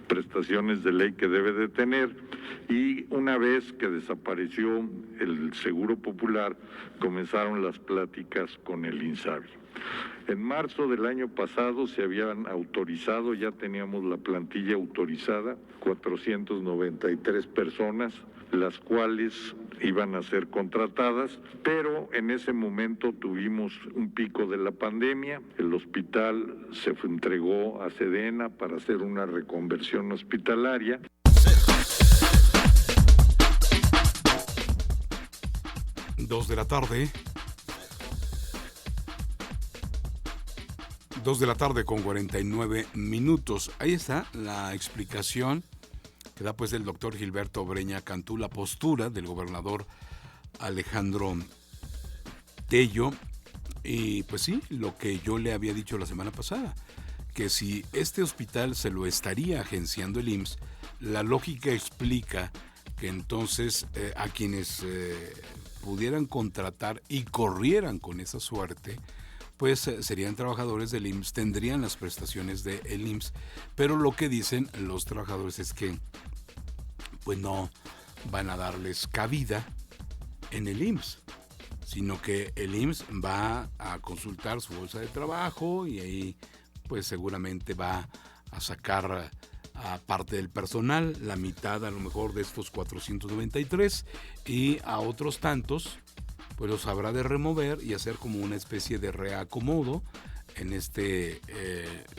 prestaciones de ley que debe de tener, y una vez que desapareció el Seguro Popular, comenzaron las pláticas con el INSABI. En marzo del año pasado se habían autorizado, ya teníamos la plantilla autorizada, 493 personas, las cuales iban a ser contratadas, pero en ese momento tuvimos un pico de la pandemia, el hospital se entregó a Sedena para hacer una reconversión hospitalaria. Dos de la tarde. 2 de la tarde con 49 minutos. Ahí está la explicación que da pues el doctor Gilberto Breña Cantú, la postura del gobernador Alejandro Tello. Y pues sí, lo que yo le había dicho la semana pasada, que si este hospital se lo estaría agenciando el IMSS, la lógica explica que entonces a quienes pudieran contratar y corrieran con esa suerte, pues serían trabajadores del IMSS, tendrían las prestaciones del IMSS, pero lo que dicen los trabajadores es que pues no van a darles cabida en el IMSS, sino que el IMSS va a consultar su bolsa de trabajo y ahí pues seguramente va a sacar a parte del personal, la mitad a lo mejor de estos 493, y a otros tantos pues los habrá de remover y hacer como una especie de reacomodo en este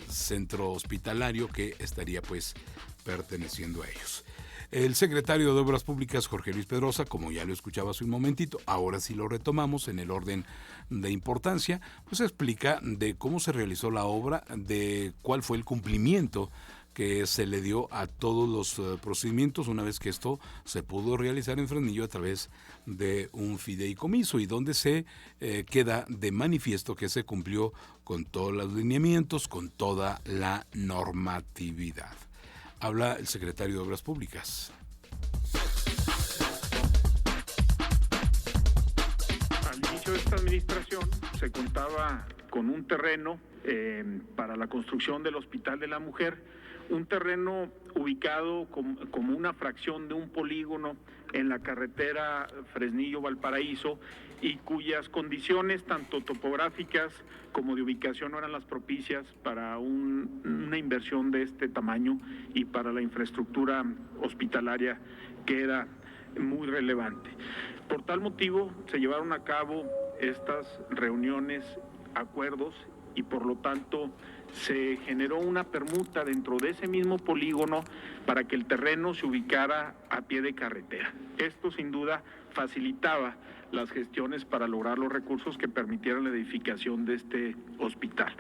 centro hospitalario que estaría pues perteneciendo a ellos. El secretario de Obras Públicas, Jorge Luis Pedrosa, como ya lo escuchaba hace un momentito, ahora sí lo retomamos en el orden de importancia, pues explica de cómo se realizó la obra, de cuál fue el cumplimiento que se le dio a todos los procedimientos una vez que esto se pudo realizar en Fresnillo a través de un fideicomiso, y donde se queda de manifiesto que se cumplió con todos los lineamientos, con toda la normatividad. Habla el secretario de Obras Públicas. Al inicio de esta administración se contaba con un terreno para la construcción del Hospital de la Mujer, un terreno ubicado como una fracción de un polígono en la carretera Fresnillo-Valparaíso, y cuyas condiciones tanto topográficas como de ubicación no eran las propicias para una inversión de este tamaño y para la infraestructura hospitalaria, que era muy relevante. Por tal motivo se llevaron a cabo estas reuniones, acuerdos, y por lo tanto se generó una permuta dentro de ese mismo polígono para que el terreno se ubicara a pie de carretera. Esto sin duda facilitaba las gestiones para lograr los recursos que permitieran la edificación de este hospital.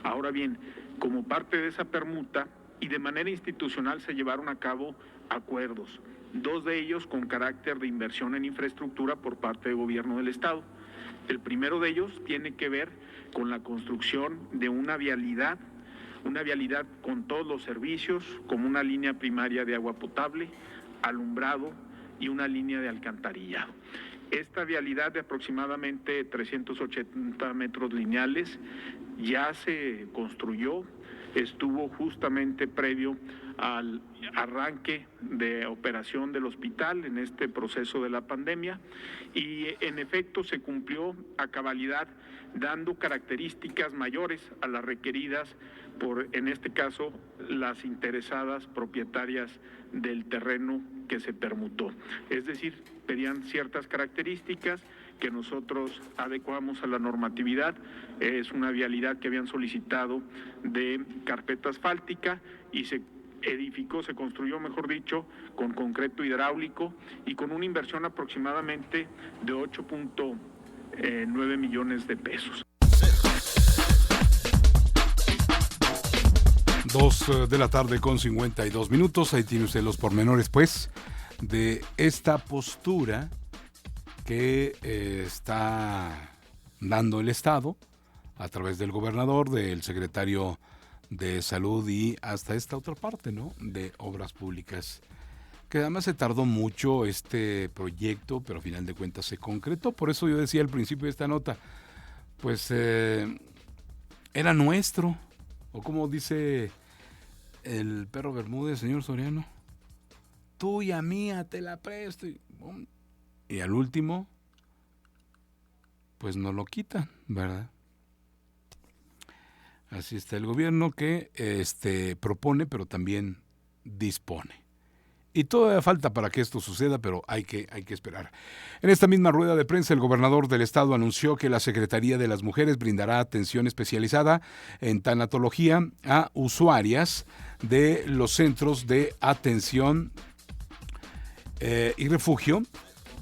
Ahora bien, como parte de esa permuta y de manera institucional se llevaron a cabo acuerdos, 2 de ellos con carácter de inversión en infraestructura por parte del gobierno del estado. El primero de ellos tiene que ver con la construcción de una vialidad con todos los servicios, como una línea primaria de agua potable, alumbrado y una línea de alcantarillado. Esta vialidad de aproximadamente 380 metros lineales ya se construyó, estuvo justamente previo al arranque de operación del hospital en este proceso de la pandemia, y en efecto se cumplió a cabalidad, dando características mayores a las requeridas por, en este caso, las interesadas propietarias del terreno que se permutó. Es decir, pedían ciertas características que nosotros adecuamos a la normatividad. Es una vialidad que habían solicitado de carpeta asfáltica y se se construyó, mejor dicho, con concreto hidráulico y con una inversión aproximadamente de 8.9 millones de pesos. 2 de la tarde con 52 minutos. Ahí tiene usted los pormenores, pues, de esta postura que está dando el Estado a través del gobernador, del secretario de Salud y hasta esta otra parte, ¿no?, de Obras Públicas, que además se tardó mucho este proyecto, pero a final de cuentas se concretó. Por eso yo decía al principio de esta nota, pues era nuestro, o como dice el perro Bermúdez, señor Soriano, tuya, mía, te la presto, y al último pues no lo quitan, ¿verdad? Así está el gobierno que propone, pero también dispone. Y todavía falta para que esto suceda, pero hay que esperar. En esta misma rueda de prensa, el gobernador del estado anunció que la Secretaría de las Mujeres brindará atención especializada en tanatología a usuarias de los centros de atención y refugio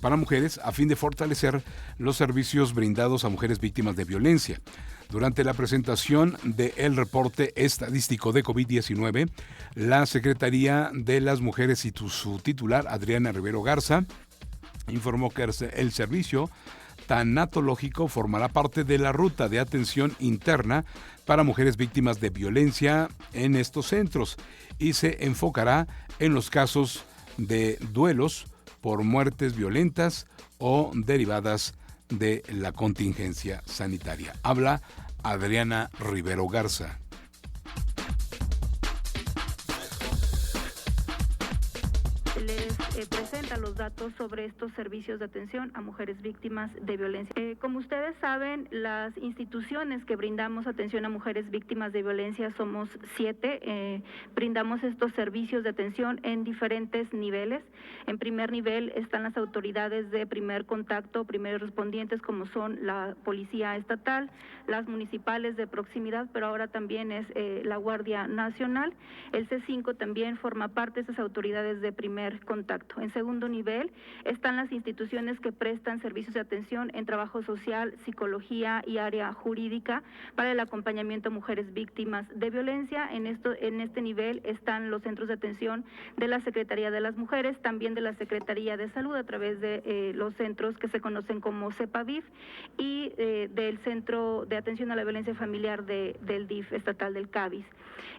para mujeres a fin de fortalecer los servicios brindados a mujeres víctimas de violencia. Durante la presentación del reporte estadístico de COVID-19, la Secretaría de las Mujeres y su titular, Adriana Rivero Garza, informó que el servicio tanatológico formará parte de la ruta de atención interna para mujeres víctimas de violencia en estos centros y se enfocará en los casos de duelos por muertes violentas o derivadas de la contingencia sanitaria. Habla Adriana Rivero Garza. Les presenta los datos sobre estos servicios de atención a mujeres víctimas de violencia. Como ustedes saben, las instituciones que brindamos atención a mujeres víctimas de violencia somos 7. Brindamos estos servicios de atención en diferentes niveles. En primer nivel están las autoridades de primer contacto, primeros respondientes, como son la Policía Estatal, las municipales de proximidad, pero ahora también es la Guardia Nacional. El C5 también forma parte de esas autoridades de primer contacto. En segundo nivel están las instituciones que prestan servicios de atención en trabajo social, psicología y área jurídica para el acompañamiento a mujeres víctimas de violencia. En este nivel están los centros de atención de la Secretaría de las Mujeres, también de la Secretaría de Salud a través de los centros que se conocen como CEPAVIF y del Centro de Atención a la Violencia Familiar del DIF estatal del CABIS.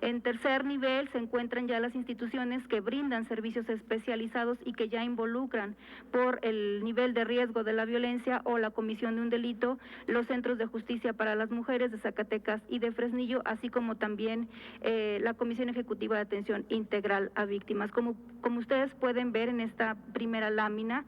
En tercer nivel se encuentran ya las instituciones que brindan servicios especializados y que ya involucran por el nivel de riesgo de la violencia o la comisión de un delito los centros de justicia para las mujeres de Zacatecas y de Fresnillo, así como también la Comisión Ejecutiva de Atención Integral a Víctimas. Como ustedes pueden ver en esta primera lámina,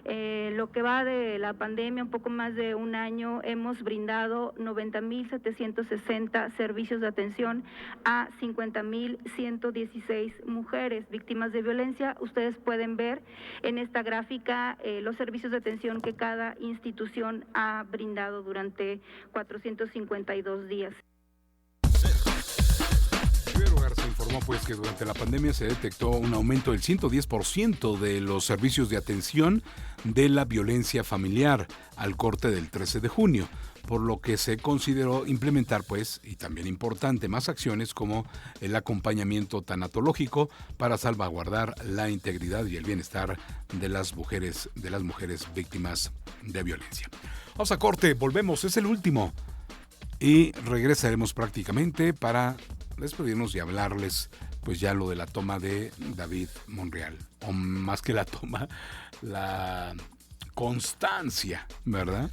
lo que va de la pandemia, un poco más de un año, hemos brindado 90,760 servicios de atención a 50,116 mujeres víctimas de violencia. Ustedes pueden ver en esta gráfica los servicios de atención que cada institución ha brindado durante 452 días. Rivero Garza informó pues que durante la pandemia se detectó un aumento del 110% de los servicios de atención de la violencia familiar al corte del 13 de junio, por lo que se consideró implementar pues, y también importante, más acciones como el acompañamiento tanatológico para salvaguardar la integridad y el bienestar de las mujeres víctimas de violencia. Vamos a corte, volvemos, es el último y regresaremos prácticamente para despedirnos y hablarles pues ya lo de la toma de David Monreal, o más que la toma, la constancia, ¿verdad?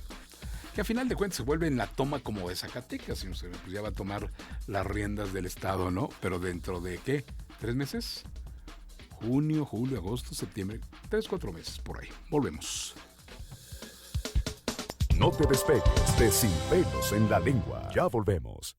Que a final de cuentas se vuelve en la toma como de Zacatecas, si no sé, pues ya va a tomar las riendas del estado, ¿no? Pero dentro de ¿qué? ¿3 meses? Junio, julio, agosto, septiembre, 3-4 meses por ahí. Volvemos. No te despegues de Sin Pelos en la Lengua. Ya volvemos.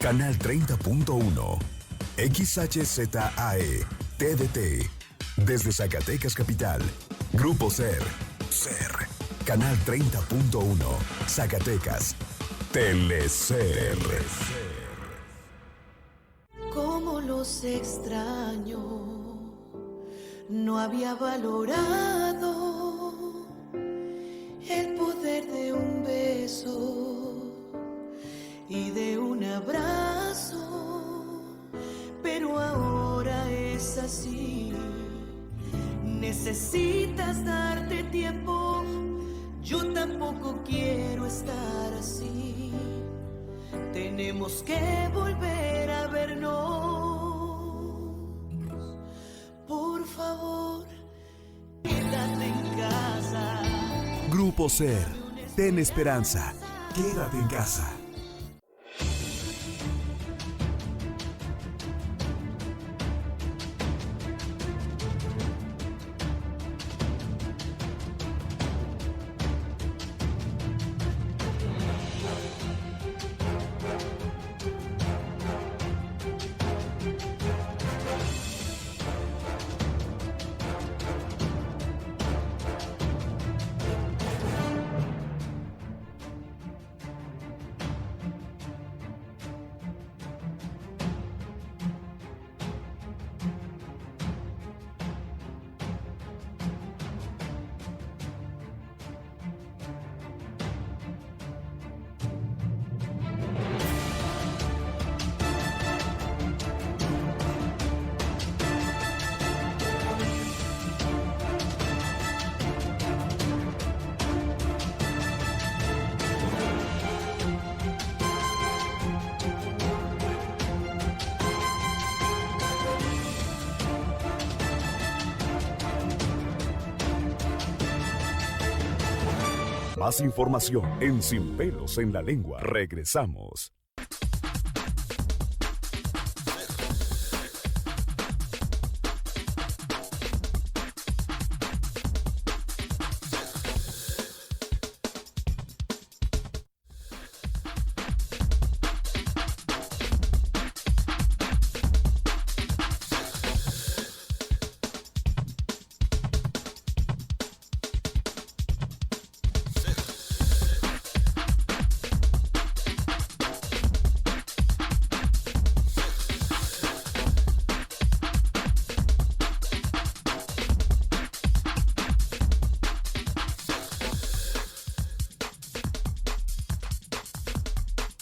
Canal 30.1. XHZAE. TDT. Desde Zacatecas Capital. Grupo SER. Canal 30.1. Zacatecas. Telecer. Cómo los extraño, no había valorado el poder de un beso y de un abrazo, pero ahora es así. Necesitas darte tiempo, yo tampoco quiero estar así. Tenemos que volver a vernos. Por favor, quédate en casa. Grupo SER, ten esperanza. Quédate en casa. Más información en Sin Pelos en la Lengua. Regresamos.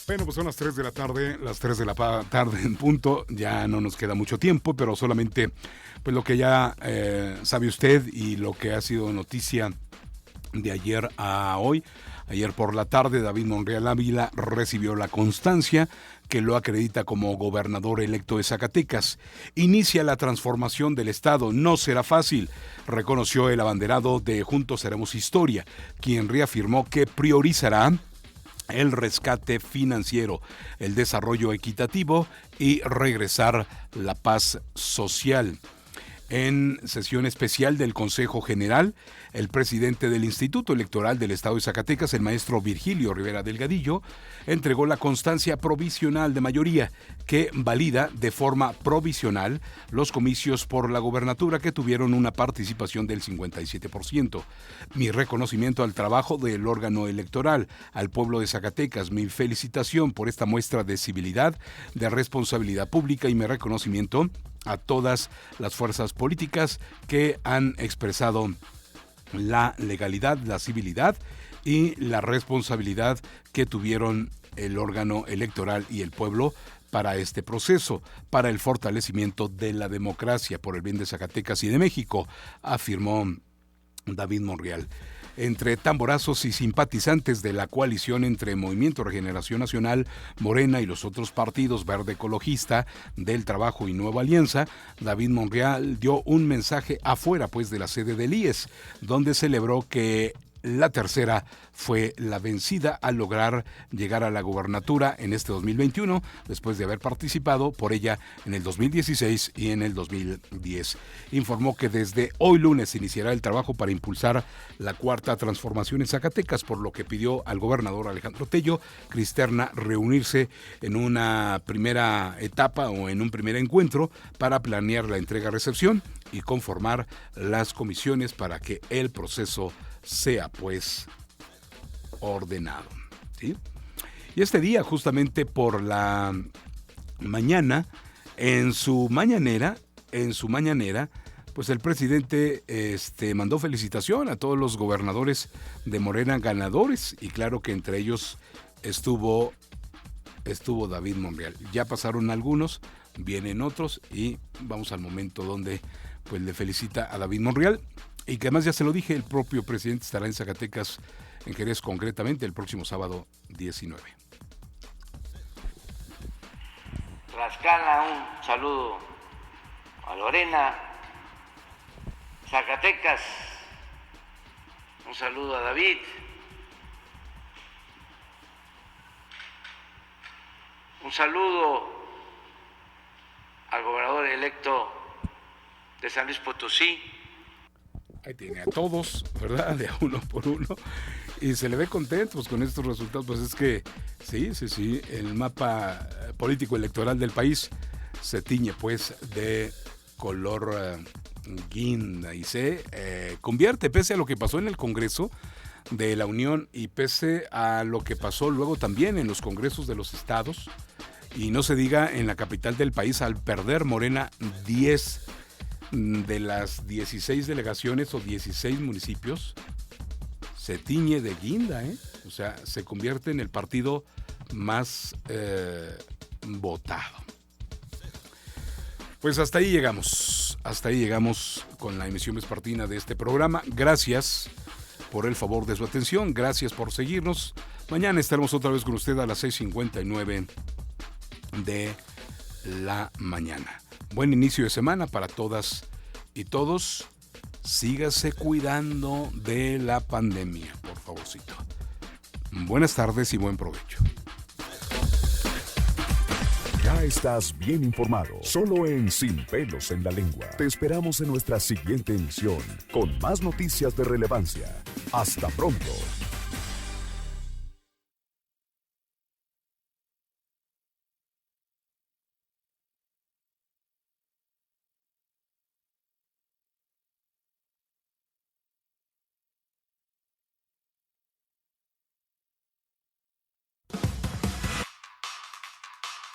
Bueno, pues son las 3 de la tarde, en punto, ya no nos queda mucho tiempo, pero solamente pues lo que ya sabe usted y lo que ha sido noticia de ayer a hoy. Ayer por la tarde, David Monreal Ávila recibió la constancia que lo acredita como gobernador electo de Zacatecas. Inicia la transformación del Estado, no será fácil, reconoció el abanderado de Juntos Haremos Historia, quien reafirmó que priorizará el rescate financiero, el desarrollo equitativo y regresar la paz social. En sesión especial del Consejo General, el presidente del Instituto Electoral del Estado de Zacatecas, el maestro Virgilio Rivera Delgadillo, entregó la constancia provisional de mayoría que valida de forma provisional los comicios por la gobernatura que tuvieron una participación del 57%. Mi reconocimiento al trabajo del órgano electoral, al pueblo de Zacatecas, mi felicitación por esta muestra de civilidad, de responsabilidad pública y mi reconocimiento a todas las fuerzas políticas que han expresado la legalidad, la civilidad y la responsabilidad que tuvieron el órgano electoral y el pueblo para este proceso, para el fortalecimiento de la democracia, por el bien de Zacatecas y de México, afirmó David Monreal. Entre tamborazos y simpatizantes de la coalición entre Movimiento Regeneración Nacional, Morena y los otros partidos Verde Ecologista, del Trabajo y Nueva Alianza, David Monreal dio un mensaje afuera de la sede del IES, donde celebró que la tercera fue la vencida al lograr llegar a la gubernatura en este 2021, después de haber participado por ella en el 2016 y en el 2010. Informó que desde hoy lunes iniciará el trabajo para impulsar la cuarta transformación en Zacatecas, por lo que pidió al gobernador Alejandro Tello Cristerna reunirse en una primera etapa o en un primer encuentro para planear la entrega-recepción y conformar las comisiones para que el proceso sea pues ordenado, ¿sí? Y este día, justamente por la mañana, en su mañanera, pues el presidente mandó felicitación a todos los gobernadores de Morena ganadores, y claro que entre ellos estuvo David Monreal. Ya pasaron algunos, vienen otros, y vamos al momento donde pues le felicita a David Monreal. Y que además ya se lo dije, el propio presidente estará en Zacatecas, en Jerez concretamente, el próximo sábado 19. Tlaxcala, un saludo a Lorena. Zacatecas, un saludo a David. Un saludo al gobernador electo de San Luis Potosí. Ahí tiene a todos, ¿verdad? De uno por uno. Y se le ve contento pues, con estos resultados. Pues es que sí, el mapa político electoral del país se tiñe pues de color guinda y se convierte, pese a lo que pasó en el Congreso de la Unión y pese a lo que pasó luego también en los congresos de los estados, y no se diga en la capital del país, al perder Morena 10 de las 16 delegaciones o 16 municipios, se tiñe de guinda, o sea, se convierte en el partido más votado. Pues hasta ahí llegamos con la emisión vespertina de este programa. Gracias por el favor de su atención, gracias por seguirnos. Mañana estaremos otra vez con usted a las 6:59 de la mañana. Buen inicio de semana para todas y todos. Sígase cuidando de la pandemia, por favorcito. Buenas tardes y buen provecho. Ya estás bien informado, solo en Sin Pelos en la Lengua. Te esperamos en nuestra siguiente emisión, con más noticias de relevancia. Hasta pronto.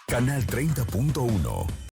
Canal 30.1